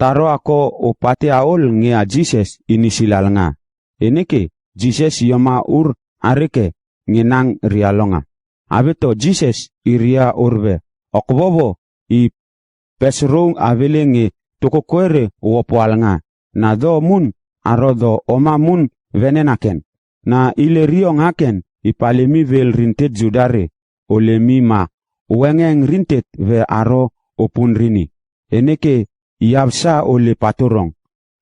taro ako opate aol nge a Jesus ini silal nga. Eneke Jesus yoma ur areke nge nang rialonga. Abeto Jesus iria urbe. Okbobo i pesrong avele nge toko kwere wopoal nga. Na do mun aro do oma mun venenaken. Na ile rio ngaken ipalemi vel rintet judare. Olemi ma wengeng rintet ve aro opun rini. Eneke yabsa ole patorong.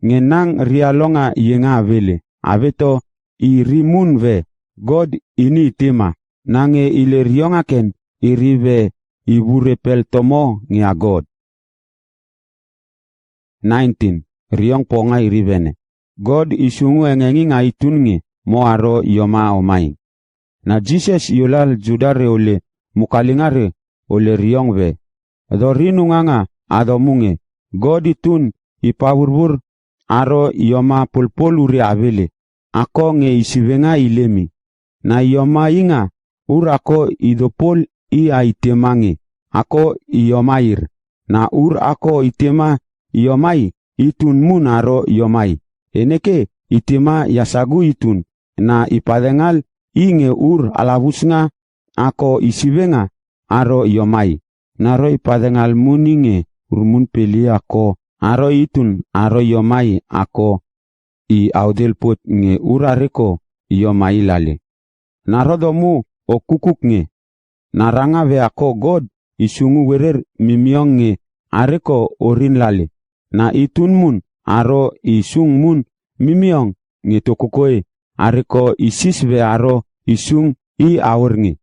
Ngenang rialonga yenga vele. Abeto irimun ve God ini tema. Nange ile riongaken irive iburepel tomo ngia God. 19. Riong ponga irivene. God isungu engengi nga itungi mo aro yoma omai. Na Jesus yolal judare ole mukalingare ole riong ve. Do rinunganga ado munge. God itun ipaburbur aro yoma pulpul uri avele. Ako nge isivenga ilemi. Na yoma inga ur ako idopol ia itemangi. Ako iyomair. Na ur ako itema yomai itun mun aro yomai. Eneke itema yasagu itun. Na ipadengal inge ur alabusnga ako isivenga aro yomai. Naro ipadengal muninge urmun peli ako aro itun aro yomai ako i audelpot nge urareko yomai lale. Naro domu o kukuk nge. Naranga ve ako God isungu werer mimiong nge areko orin lale. Na itun mun aro isung mun mimiong nge tokokoe areko isis ve aro isung i aur nge.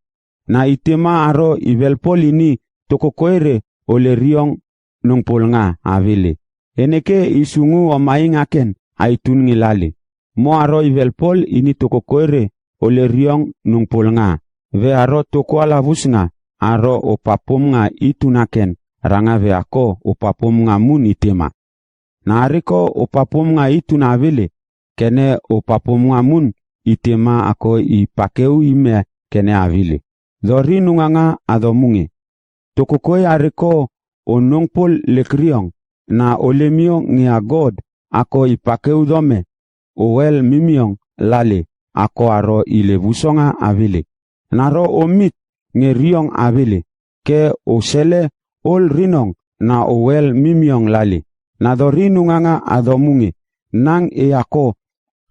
Na itema aro ivelpol ini tokokoere ole riong nungpol nga avele. Eneke isungu omai ngaken aitun nge lale. Mo aro ivelpol ini tokokoere ole riong nungpol nga. Ve aro toko alavus nga aro opapom nga itunaken ranga ve ako opapom nga mun itema. Na areko opapom nga ituna avele kene opapom nga mun itema ako ipakeu ime kene avile. Dori nunganga adomunge. Tokokoe areko onongpol lekriong na olemiong ngia God ako ipakeu dome owel mimiong lale ako aro ilebusonga avile. Naro omit nge riong avile ke osele ol rinong na owel mimiong lale. Na dori nunganga adomunge nang ako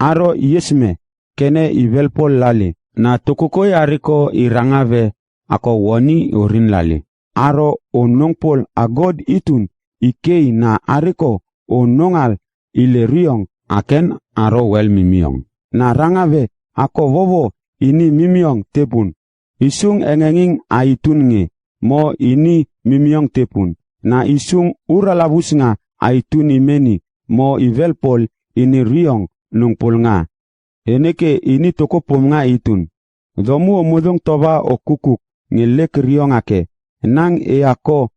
aro yesme kene ivelpol lale. Na tokokoe areko irangave ako woni orin lale. Aro onongpol agod itun ikei na areko onongal ile riong aken aro wel mimiong. Na rangave ako vovo ini mimiong tepun. Isung engenging aitun nge mo ini mimiong tepun. Na isung uralabus nga aitun imeni mo ivelpol ini riong nungpol nga. Eneke ini toko pom nga itun. Domu omudong toba o kukuk ngelek riong ake. Nang ako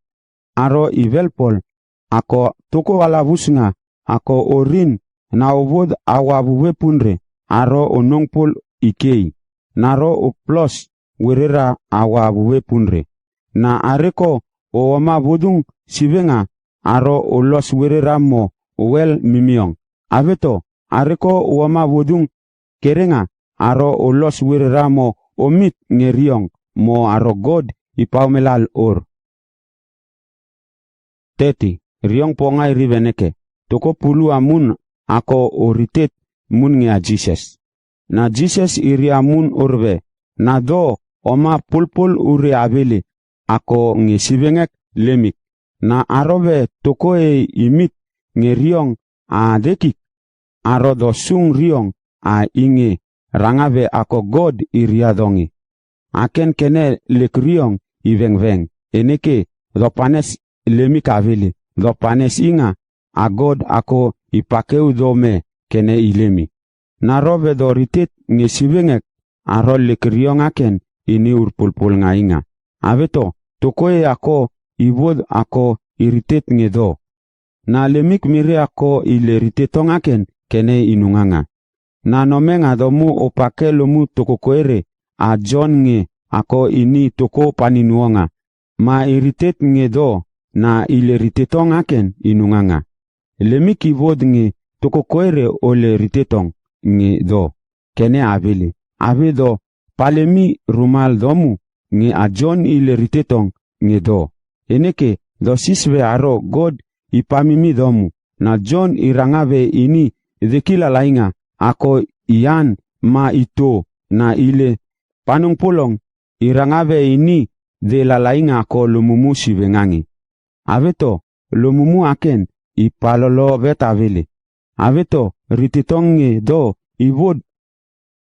aro ivelpol ako toko alabus nga ako orin na obod awabuwe punre aro onongpol ikei. Naro uplos werera awabuwe punre. Na areko o oma bodung sivenga aro olos werera mo wel mimiong. Aveto areko o oma bodung kerenga aro olos werera mo omit ngeriong mo aro God ipaumelal or. 30. Riong pongai riveneke. Toko pulu amun ako oritet mun ngia Jesus. Na Jesus iri amun orbe. Na do oma pulpul uri avele. Ako ngesivengek lemik. Na arobe toko imit ngeriong a dekik. Aro do sung riong a inge rangave ako God iriadongi. Aken kene lekriong iveng-veng. Eneke do panes lemik avele. Do panes inga a God ako ipakeu dome kene ilemi. Narobe do ritet ngesivengek aro lekriong aken ini urpulpul nga inga. Aveto tokoe ako ibod ako iritet ngedo. Na lemik mire ako ile ritetong aken kene inunganga. Na nomenga domu opake lomu tokokoere a John nge ako ini toko paninuonga. Ma iritet ngedo na ile ritetong aken inunganga. lemik ivod nge tokokoere ole ritetong nge do, kene avele. Ave do palemi rumal domu nge a John ile ritetong nge do. Eneke do sisve aro God ipamimi domu, na John irangave ini dekila lainga ako iyan ma ito na ile panung pulong irangave ini de la lainga ako lumumu sivengangi. Aveto lumumu aken ipalolo vetavele. Aveto ritetong nge do ivod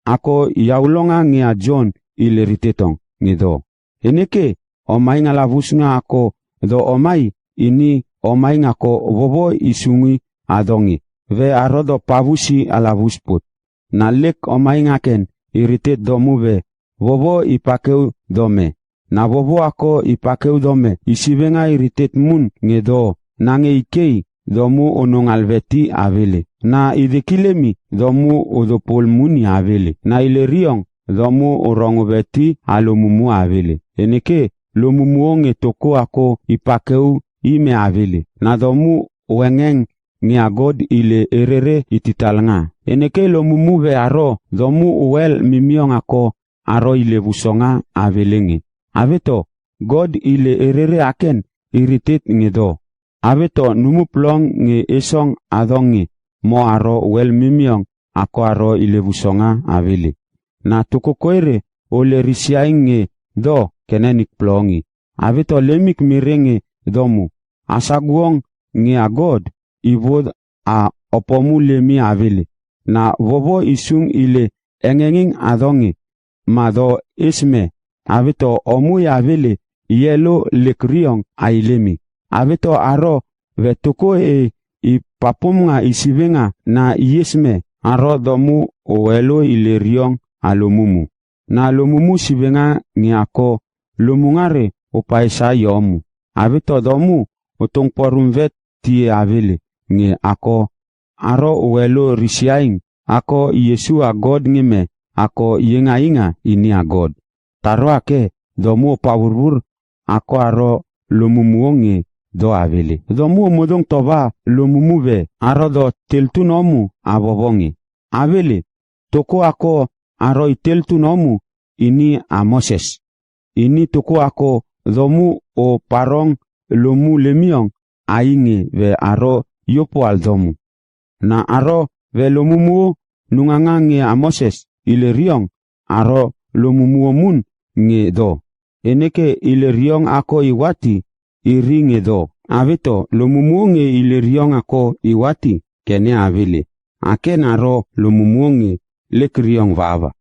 ako yaulonga nge a John ile ritetong nge do. Eneke omai ngalavus nga ako do omai ini omai ngako vovo isungi adongi ve arodo pavusi alavus put. Na lek omai ngaken iritet domu ve vovo ipakeu dome. Na vovo ako ipakeu dome isivenga iritet mun nge do nange ikei domu onongalveti avele. Na idekilemi domu odopol muni avele. Na ile riong domu orongveti alumumu avele. Eneke lomumuonge toko ako ipakeu ime avele. Na domu wengeng nge agod ile erere ititalnga. Eneke lomumu ve aro domu uwel mimiong ako aro ile vusonga avelenge. Aveto God ile erere aken iritet nge do. Aveto numuplong nge esong adonge mo aro uwel mimiong ako aro ile vusonga avele. Na tukokoere ole risiaing nge do kenenik plongi. Aveto lemik mirenge domu. Asaguong nge agod ivod a opomu lemi avele. Na vovo isung ile engenging adonge ma do isme. Aveto omu avele yelo lekriong ailemi. Aveto aro vetoko ipapumunga isivenga na yesme aro domu owelo ile riong alumumu. Na lumumu sivenga nge ako lumungare upaisa yomu. Aveto domu utongporumvet tie avele nge ako aro uwelo risiaing ako Yesu agod ngeme ako yenga ini agod. Taro ake domu pawurwur ako aro lumumuonge do avele. Domu modong toba lumumuve aro do teltunomu abobonge. Avele toko ako aro iteltunomu ini a Moses. Ini toko ako domu o parong lumu lemiong ainge ve aro yopo al domu. Na aro ve lumumu nungangange a Moses ile riong aro lumumu mun nge do. Eneke ile riong ako iwati iri nge do. Aveto lumumu nge ile riong ako iwati kene avele. Aken aro lumumu nge lek riong vava.